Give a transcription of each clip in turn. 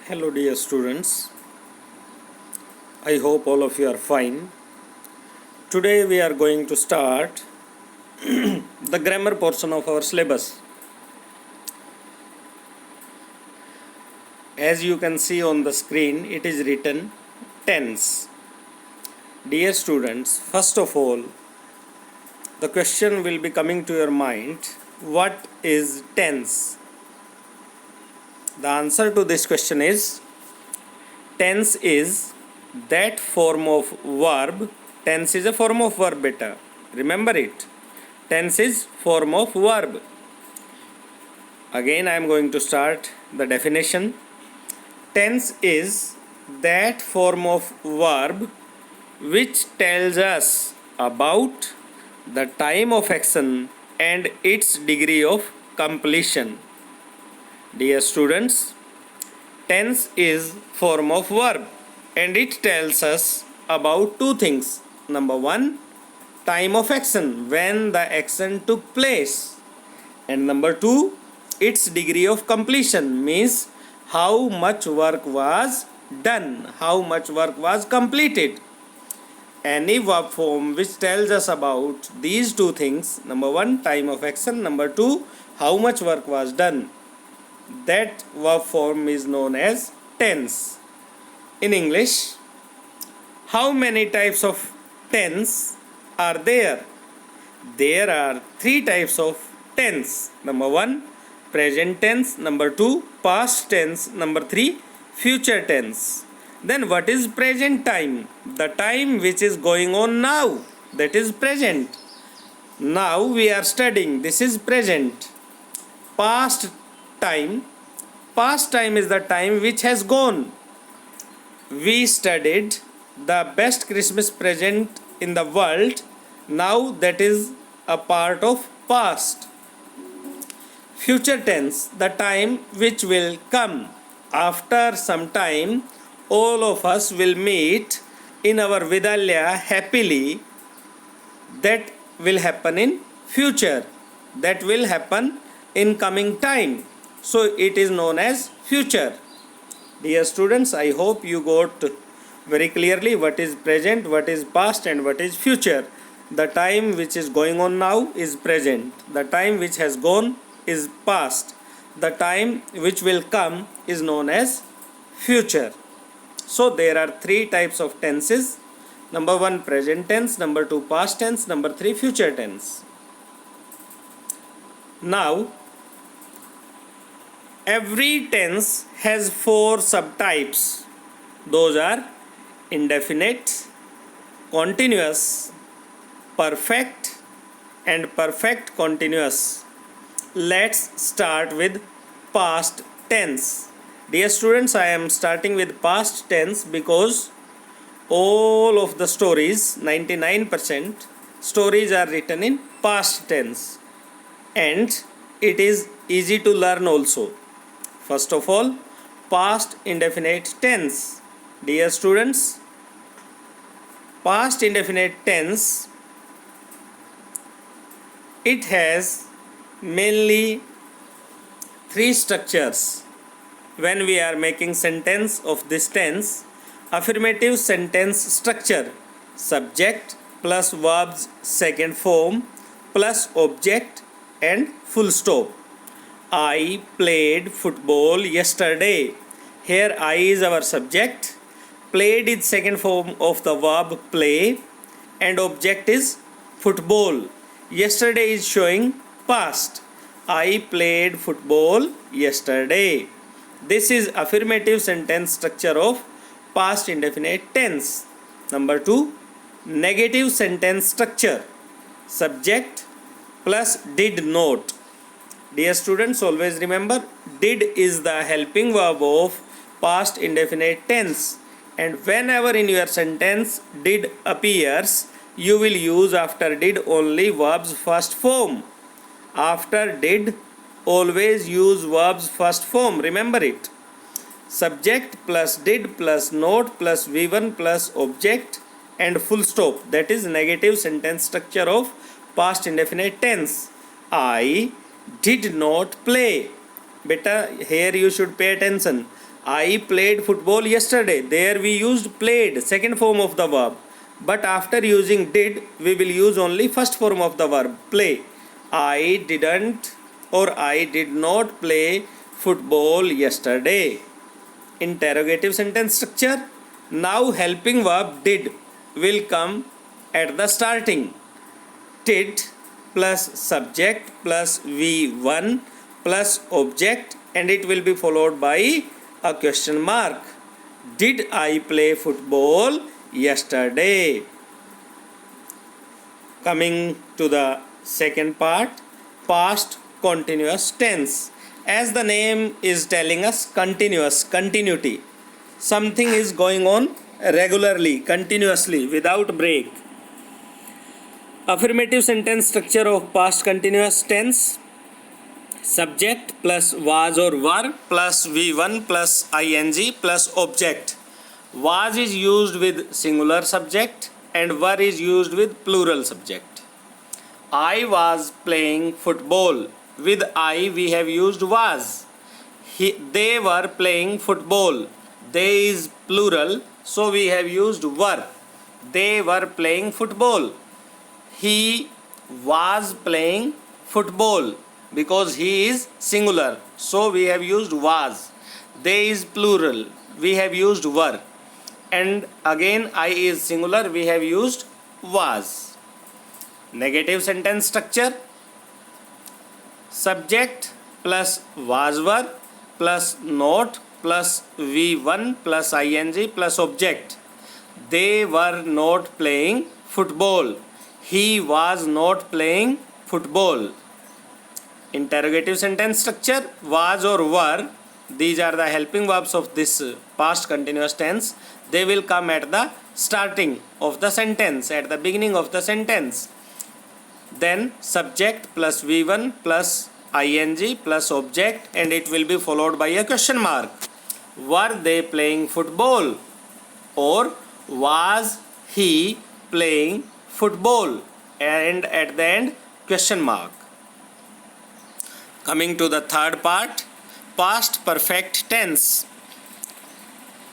Hello, dear students. I hope all of you are fine. Today we are going to start the grammar portion of our syllabus. As you can see on the screen, it is written tense. Dear students, first of all, the question will be coming to your mind, what is tense? The answer to this question is, tense is that form of verb. Tense is a form of verb, beta. Remember it. Tense is form of verb. Again I am going to start the definition. Tense is that form of verb which tells us about the time of action and its degree of completion. Dear students, tense is form of verb and it tells us about two things. Number one, time of action, when the action took place. And number two, its degree of completion, means how much work was done, how much work was completed. Any verb form which tells us about these two things, number one, time of action, number two, how much work was done, that verb form is known as tense. In English, how many types of tense are there? There are three types of tense. Number one, present tense. Number two, past tense. Number three, future tense. Then what is present time? The time which is going on now, that is present. Now we are studying, this is present. Past time is the time which has gone. We studied the best Christmas present in the world. Now that is a part of past. Future tense, the time which will come. After some time, all of us will meet in our Vidalya happily. That will happen in future. That will happen in coming time. So it is known as future. Dear students, I hope you got very clearly what is present, what is past and what is future. The time which is going on now is present. The time which has gone is past. The time which will come is known as future. So there are three types of tenses. Number one, present tense. Number two, past tense. Number three, future tense. Now, every tense has four subtypes. Those are indefinite, continuous, perfect and perfect continuous. Let's start with past tense. Dear students, I am starting with past tense because all of the stories, 99% stories are written in past tense and it is easy to learn also. First of all, past indefinite tense. Dear students, past indefinite tense, it has mainly three structures. When we are making sentence of this tense, affirmative sentence structure, subject plus verb's second form plus object and full stop. I played football yesterday. Here I is our subject, played is second form of the verb play and object is football. Yesterday is showing past. I played football yesterday. This is affirmative sentence structure of past indefinite tense. Number two, negative sentence structure, subject plus did not. Dear students, always remember, did is the helping verb of past indefinite tense, and whenever in your sentence did appears, you will use after did only verb's first form. After did, always use verb's first form, remember it. Subject plus did plus not plus V1 plus object and full stop. That is negative sentence structure of past indefinite tense. I did not play. Beta, here you should pay attention. I played football yesterday. There we used played, second form of the verb. But after using did, we will use only first form of the verb, play. I didn't or I did not play football yesterday. Interrogative sentence structure. Now helping verb did will come at the starting. Did plus subject plus V1 plus object, and it will be followed by a question mark. Did I play football yesterday? Coming to the second part, past continuous tense. As the name is telling us, continuous, continuity. Something is going on regularly, continuously, without break. Affirmative sentence structure of past continuous tense. Subject plus was or were plus V1 plus ing plus object. Was is used with singular subject and were is used with plural subject. I was playing football. With I we have used was. They were playing football. They is plural, so we have used were. They were playing football. He was playing football because he is singular, so we have used was. They is plural, we have used were. And again I is singular, we have used was. Negative sentence structure. Subject plus was were plus not plus V1 plus ing plus object. They were not playing football. He was not playing football. Interrogative sentence structure. Was or were, these are the helping verbs of this past continuous tense. They will come at the starting of the sentence, at the beginning of the sentence. Then subject plus V1 plus ing plus object, and it will be followed by a question mark. Were they playing football? Or was he playing football? And at the end, question mark. Coming to the third part, past perfect tense.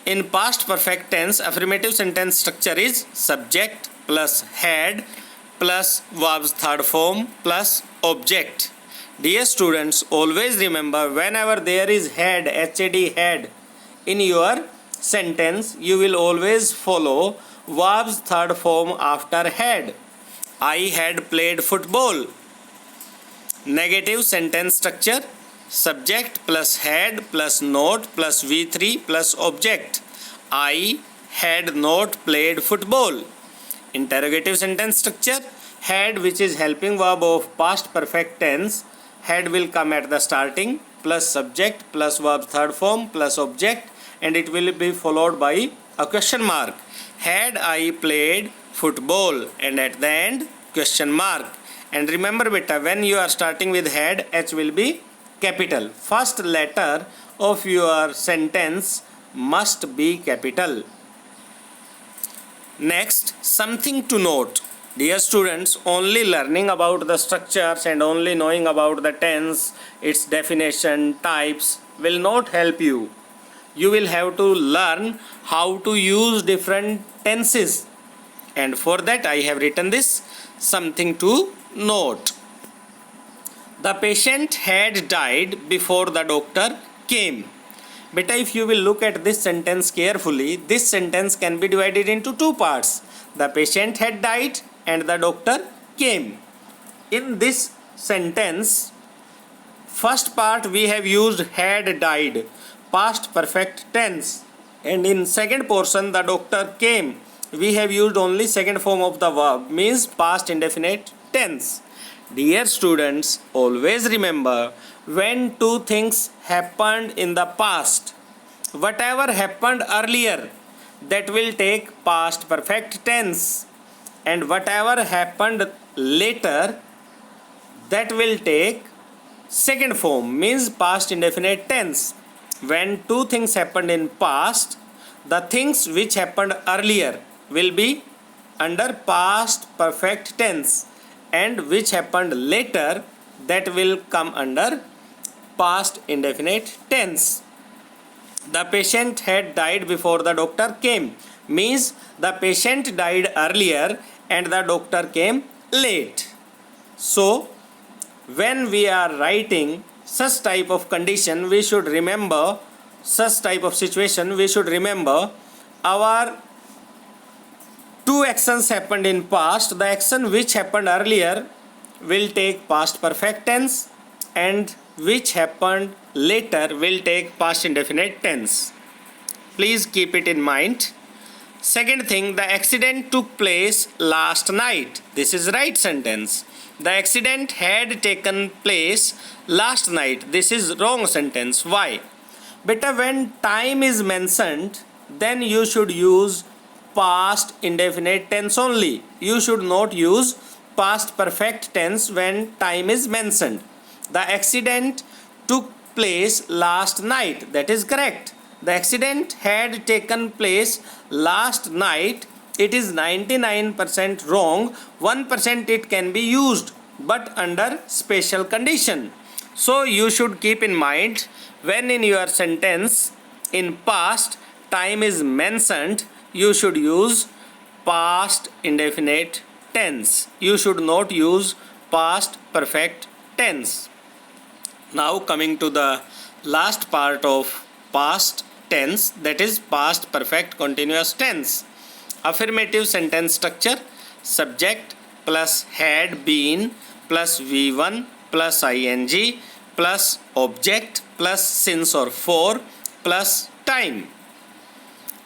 In past perfect tense, affirmative sentence structure is subject plus had plus verb's third form plus object. Dear students, always remember, whenever there is had, had in your sentence, you will always follow verb's third form after had. I had played football. Negative sentence structure. Subject plus had plus not plus V3 plus object. I had not played football. Interrogative sentence structure. Had, which is helping verb of past perfect tense. Had will come at the starting plus subject plus verb third form plus object, and it will be followed by a question mark. Had I played football, and at the end question mark. And remember beta, when you are starting with had, H will be capital. First letter of your sentence must be capital. Next, something to note. Dear students, only learning about the structures and only knowing about the tense, its definition, types will not help you. You will have to learn how to use different tenses. And for that I have written this, something to note. The patient had died before the doctor came. Beta, if you will look at this sentence carefully, this sentence can be divided into two parts. The patient had died and the doctor came. In this sentence, first part we have used had died, past perfect tense. And in second portion, the doctor came, we have used only second form of the verb, means past indefinite tense. Dear students, always remember, when two things happened in the past, whatever happened earlier, that will take past perfect tense, and whatever happened later, that will take second form, means past indefinite tense. When two things happened in past, the things which happened earlier will be under past perfect tense, and which happened later, that will come under past indefinite tense. The patient had died before the doctor came. Means the patient died earlier and the doctor came late. So, when we are writing such type of condition, we should remember such type of situation, we should remember our two actions happened in past. The action which happened earlier will take past perfect tense and which happened later will take past indefinite tense. Please keep it in mind. Second thing, the accident took place last night. This is right sentence. The accident had taken place last night. This is wrong sentence. Why? Beta, when time is mentioned, then you should use past indefinite tense only. You should not use past perfect tense when time is mentioned. The accident took place last night. That is correct. The accident had taken place last night. It is 99% wrong. 1% it can be used, but under special condition. So you should keep in mind, when in your sentence in past time is mentioned, you should use past indefinite tense. You should not use past perfect tense. Now coming to the last part of past tense, that is past perfect continuous tense. Affirmative sentence structure: subject plus had been plus V1 plus ing plus object plus since or for plus time.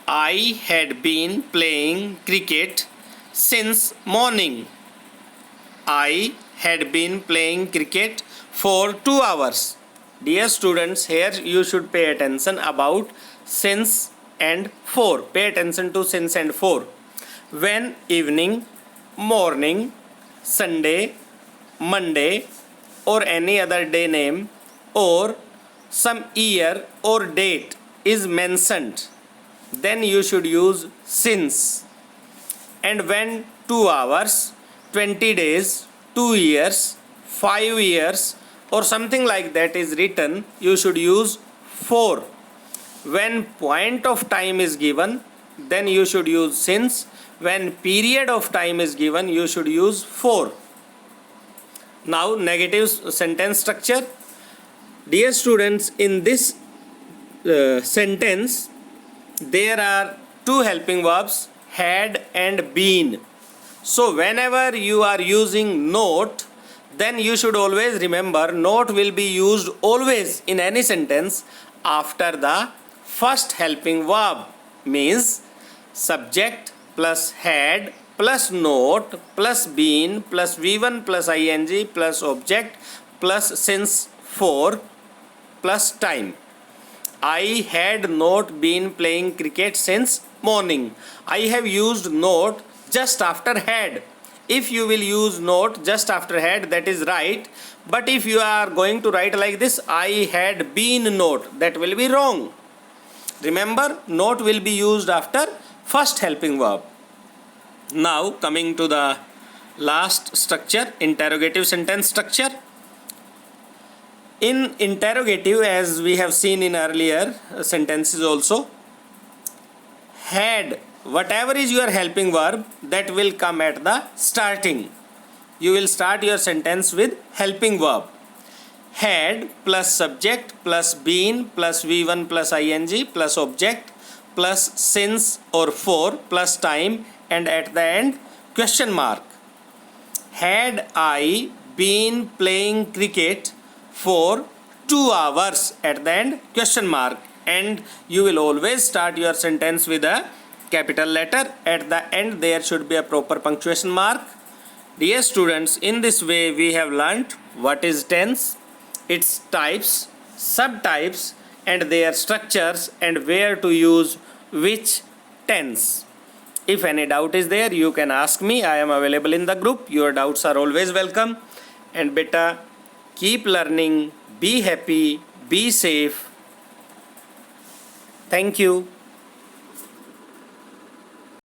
I had been playing cricket since morning. I had been playing cricket for 2 hours. Dear students, here you should pay attention about since and for. Pay attention to since and for. When evening, morning, Sunday, Monday, or any other day name or some year or date is mentioned, then you should use since. And when 2 hours, 20 days, 2 years, 5 years or something like that is written, you should use for. When point of time is given, then you should use since. When period of time is given, you should use for. Now negative sentence structure. Dear students, in this sentence there are two helping verbs, had and been. So whenever you are using not, then you should always remember not will be used always in any sentence after the first helping verb. Means subject plus had plus not plus been plus V1 plus ing plus object plus since for plus time. I had not been playing cricket since morning. I have used not just after had. If you will use not just after had, that is right. But if you are going to write like this, I had been not, that will be wrong. Remember, not will be used after first helping verb. Now coming to the last structure, interrogative sentence structure. In interrogative, as we have seen in earlier sentences also, had, whatever is your helping verb, that will come at the starting. You will start your sentence with helping verb. Had plus subject plus been plus V1 plus ing plus object plus since or for plus time, and at the end question mark. Had I been playing cricket for 2 hours, at the end question mark, and you will always start your sentence with a capital letter. At the end there should be a proper punctuation mark. Dear students, in this way we have learnt what is tense, its types, subtypes and their structures, and where to use which tense. If any doubt is there, you can ask me. I am available in the group. Your doubts are always welcome. And beta, keep learning, be happy, be safe. Thank you.